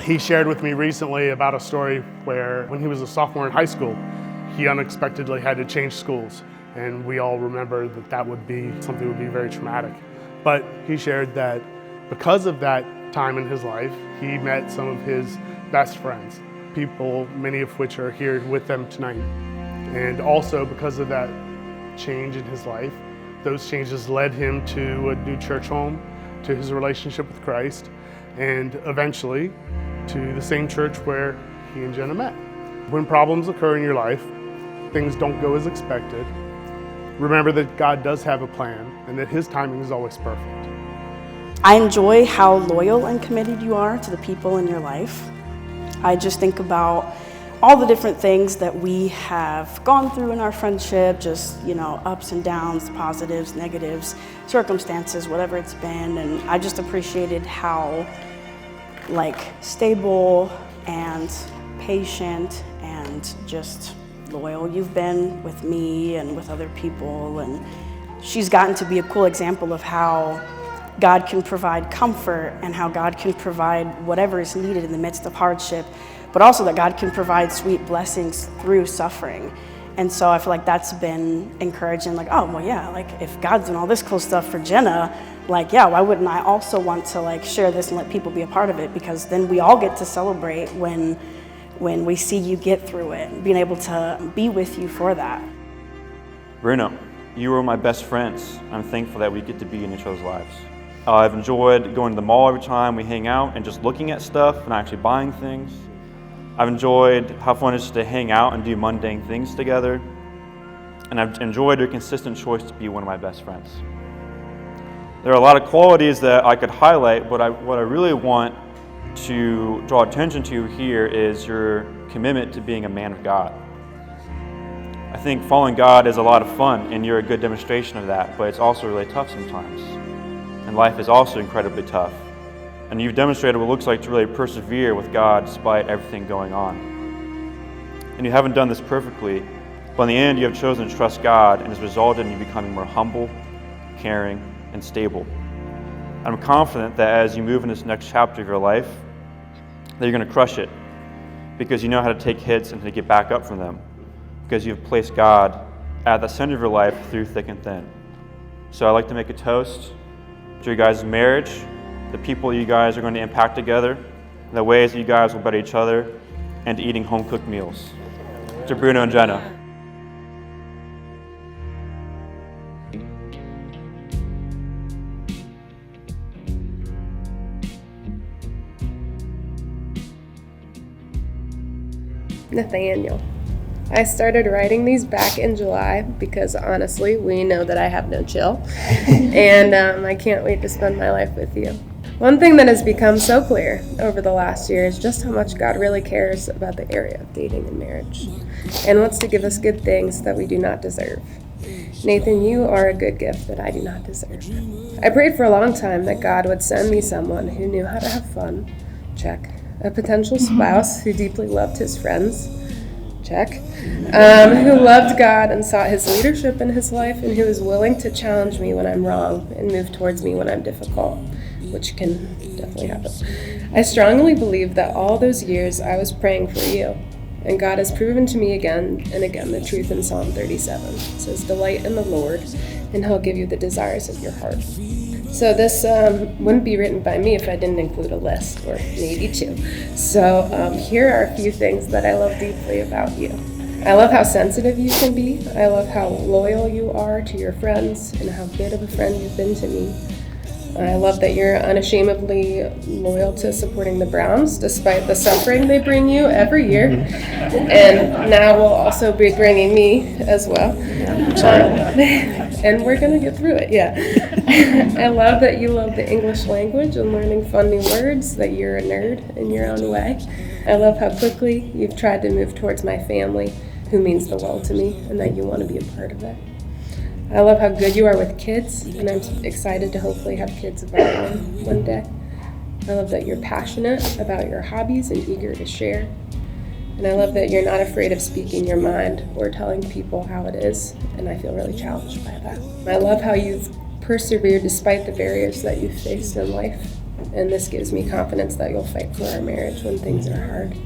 He shared with me recently about a story where when he was a sophomore in high school, he unexpectedly had to change schools. And we all remember that that would be something that would be very traumatic. But he shared that because of that time in his life, he met some of his best friends, people, many of which are here with them tonight. And also because of that change in his life, those changes led him to a new church home, to his relationship with Christ, and eventually to the same church where he and Jenna met. When problems occur in your life, things don't go as expected, remember that God does have a plan and that his timing is always perfect. I enjoy how loyal and committed you are to the people in your life. I just think about all the different things that we have gone through in our friendship, just, ups and downs, positives, negatives, circumstances, whatever it's been. And I just appreciated how stable and patient and just loyal you've been with me and with other people. And she's gotten to be a cool example of how God can provide comfort and how God can provide whatever is needed in the midst of hardship, but also that God can provide sweet blessings through suffering. And so I feel like that's been encouraging, if God's doing all this cool stuff for Jenna, why wouldn't I also want to share this and let people be a part of it? Because then we all get to celebrate when we see you get through it, being able to be with you for that. Bruno, you are my best friends. I'm thankful that we get to be in each other's lives. I've enjoyed going to the mall every time we hang out and just looking at stuff and actually buying things. I've enjoyed how fun it is to hang out and do mundane things together. And I've enjoyed your consistent choice to be one of my best friends. There are a lot of qualities that I could highlight, but what I really want to draw attention to here is your commitment to being a man of God. I think following God is a lot of fun, and you're a good demonstration of that, but it's also really tough sometimes. And life is also incredibly tough. And you've demonstrated what it looks like to really persevere with God despite everything going on. And you haven't done this perfectly, but in the end you have chosen to trust God, and it's resulted in you becoming more humble, caring, and stable. I'm confident that as you move in this next chapter of your life, that you're going to crush it, because you know how to take hits and to get back up from them, because you've placed God at the center of your life through thick and thin. So I'd like to make a toast to your guys' marriage, the people you guys are going to impact together, the ways that you guys will better each other, and to eating home-cooked meals. To Bruno and Jenna. Nathaniel. I started writing these back in July because honestly, we know that I have no chill, and I can't wait to spend my life with you. One thing that has become so clear over the last year is just how much God really cares about the area of dating and marriage, and wants to give us good things that we do not deserve. Nathan, you are a good gift that I do not deserve. I prayed for a long time that God would send me someone who knew how to have fun, check. A potential spouse who deeply loved his friends, check. Who loved God and sought his leadership in his life, and who is willing to challenge me when I'm wrong and move towards me when I'm difficult, which can definitely happen. I strongly believe that all those years I was praying for you, and God has proven to me again and again the truth in Psalm 37. It says, "Delight in the Lord, and he'll give you the desires of your heart." So this wouldn't be written by me if I didn't include a list, or maybe two. So here are a few things that I love deeply about you. I love how sensitive you can be. I love how loyal you are to your friends and how good of a friend you've been to me. I love that you're unashamedly loyal to supporting the Browns despite the suffering they bring you every year. And now will also be bringing me as well. And we're going to get through it, yeah. I love that you love the English language and learning fun new words, that you're a nerd in your own way. I love how quickly you've tried to move towards my family, who means the world to me, and that you want to be a part of it. I love how good you are with kids, and I'm excited to hopefully have kids of our own one day. I love that you're passionate about your hobbies and eager to share. And I love that you're not afraid of speaking your mind or telling people how it is, and I feel really challenged by that. I love how you've persevered despite the barriers that you've faced in life, and this gives me confidence that you'll fight for our marriage when things are hard.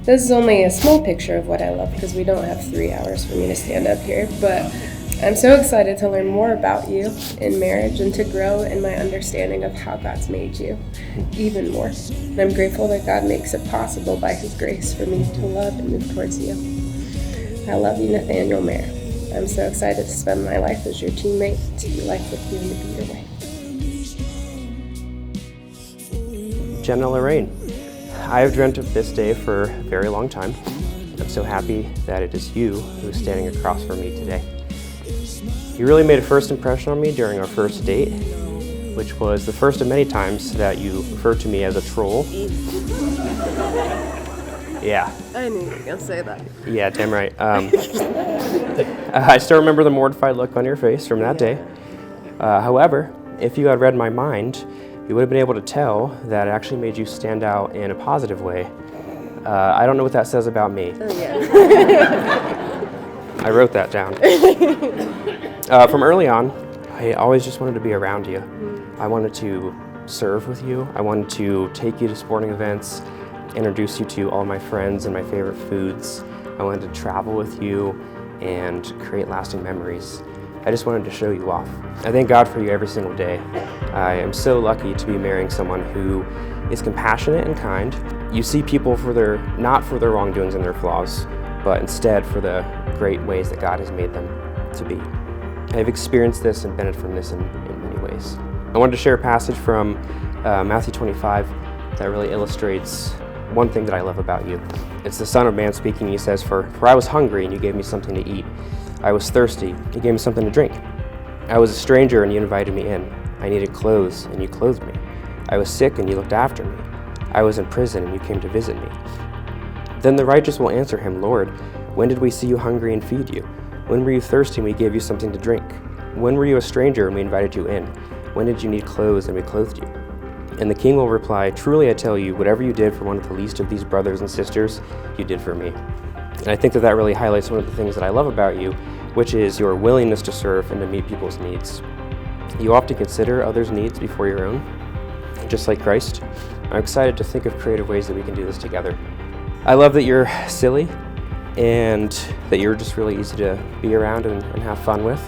This is only a small picture of what I love because we don't have 3 hours for me to stand up here, but I'm so excited to learn more about you in marriage and to grow in my understanding of how God's made you even more. And I'm grateful that God makes it possible by His grace for me to love and move towards you. I love you, Nathaniel Mair. I'm so excited to spend my life as your teammate, to do life with you and to be your way. Jenna Lorraine, I have dreamt of this day for a very long time. I'm so happy that it is you who is standing across from me today. You really made a first impression on me during our first date, which was the first of many times that you referred to me as a troll. Yeah. I knew you were going to say that. Yeah, damn right. I still remember the mortified look on your face from that day. However, if you had read my mind, you would have been able to tell that it actually made you stand out in a positive way. I don't know what that says about me. Oh, yeah. I wrote that down. From early on, I always just wanted to be around you. I wanted to serve with you. I wanted to take you to sporting events, introduce you to all my friends and my favorite foods. I wanted to travel with you and create lasting memories. I just wanted to show you off. I thank God for you every single day. I am so lucky to be marrying someone who is compassionate and kind. You see people not for their wrongdoings and their flaws, but instead for the great ways that God has made them to be. I've experienced this and benefited from this in many ways. I wanted to share a passage from Matthew 25 that really illustrates one thing that I love about you. It's the Son of Man speaking. He says, For I was hungry and you gave me something to eat. I was thirsty, you gave me something to drink. I was a stranger and you invited me in. I needed clothes and you clothed me. I was sick and you looked after me. I was in prison and you came to visit me. Then the righteous will answer him, Lord, when did we see you hungry and feed you? When were you thirsty and we gave you something to drink? When were you a stranger and we invited you in? When did you need clothes and we clothed you? And the king will reply, Truly I tell you, whatever you did for one of the least of these brothers and sisters, you did for me. And I think that really highlights one of the things that I love about you, which is your willingness to serve and to meet people's needs. You often consider others' needs before your own, just like Christ. I'm excited to think of creative ways that we can do this together. I love that you're silly and that you're just really easy to be around and have fun with.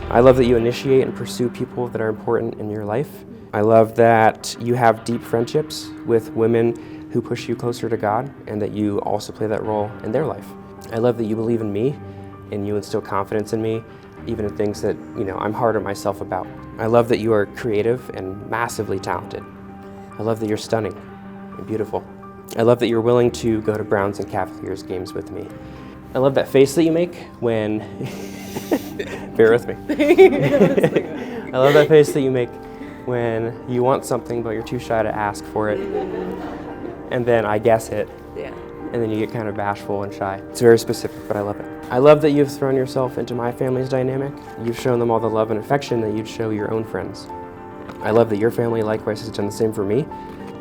I love that you initiate and pursue people that are important in your life. I love that you have deep friendships with women who push you closer to God and that you also play that role in their life. I love that you believe in me and you instill confidence in me, even in things that, I'm hard on myself about. I love that you are creative and massively talented. I love that you're stunning and beautiful. I love that you're willing to go to Browns and Cavaliers games with me. I love that face that you make when, bear with me. I love that face that you make when you want something but you're too shy to ask for it. And then I guess it. Yeah. And then you get kind of bashful and shy. It's very specific, but I love it. I love that you've thrown yourself into my family's dynamic. You've shown them all the love and affection that you'd show your own friends. I love that your family likewise has done the same for me.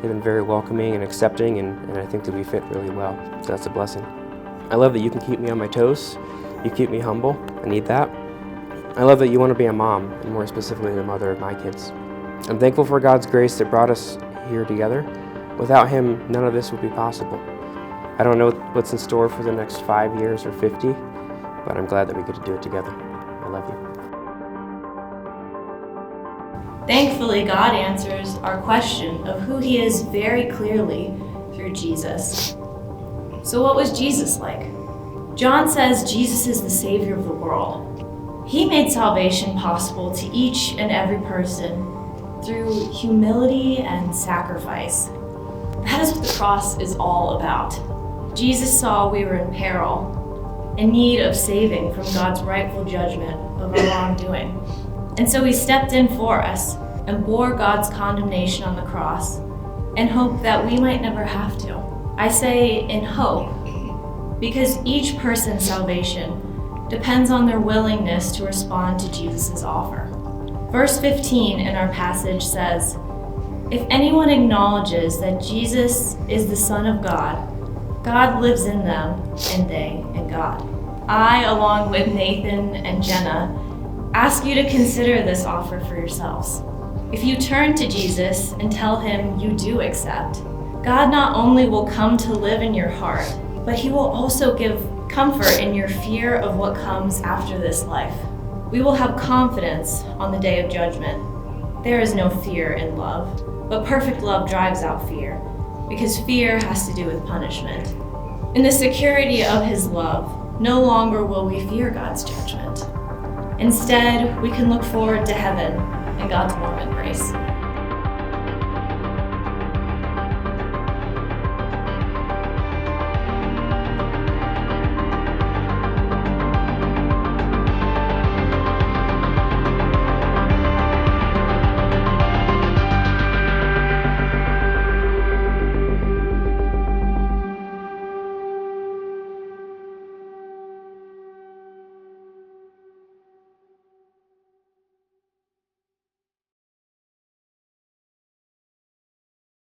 They've been very welcoming and accepting, and I think that we fit really well, so that's a blessing. I love that you can keep me on my toes. You keep me humble. I need that. I love that you want to be a mom, and more specifically the mother of my kids. I'm thankful for God's grace that brought us here together. Without Him, none of this would be possible. I don't know what's in store for the next 5 years or 50, but I'm glad that we get to do it together. I love you. Thankfully, God answers our question of who He is very clearly through Jesus. So what was Jesus like? John says Jesus is the Savior of the world. He made salvation possible to each and every person through humility and sacrifice. That is what the cross is all about. Jesus saw we were in peril, in need of saving from God's rightful judgment of our wrongdoing. And so He stepped in for us and bore God's condemnation on the cross in hope that we might never have to. I say in hope because each person's salvation depends on their willingness to respond to Jesus' offer. Verse 15 in our passage says, If anyone acknowledges that Jesus is the Son of God, God lives in them and they in God. I, along with Nathan and Jenna, ask you to consider this offer for yourselves. If you turn to Jesus and tell him you do accept, God not only will come to live in your heart, but he will also give comfort in your fear of what comes after this life. We will have confidence on the day of judgment. There is no fear in love, but perfect love drives out fear, because fear has to do with punishment. In the security of his love, no longer will we fear God's judgment. Instead, we can look forward to heaven and God's warm embrace.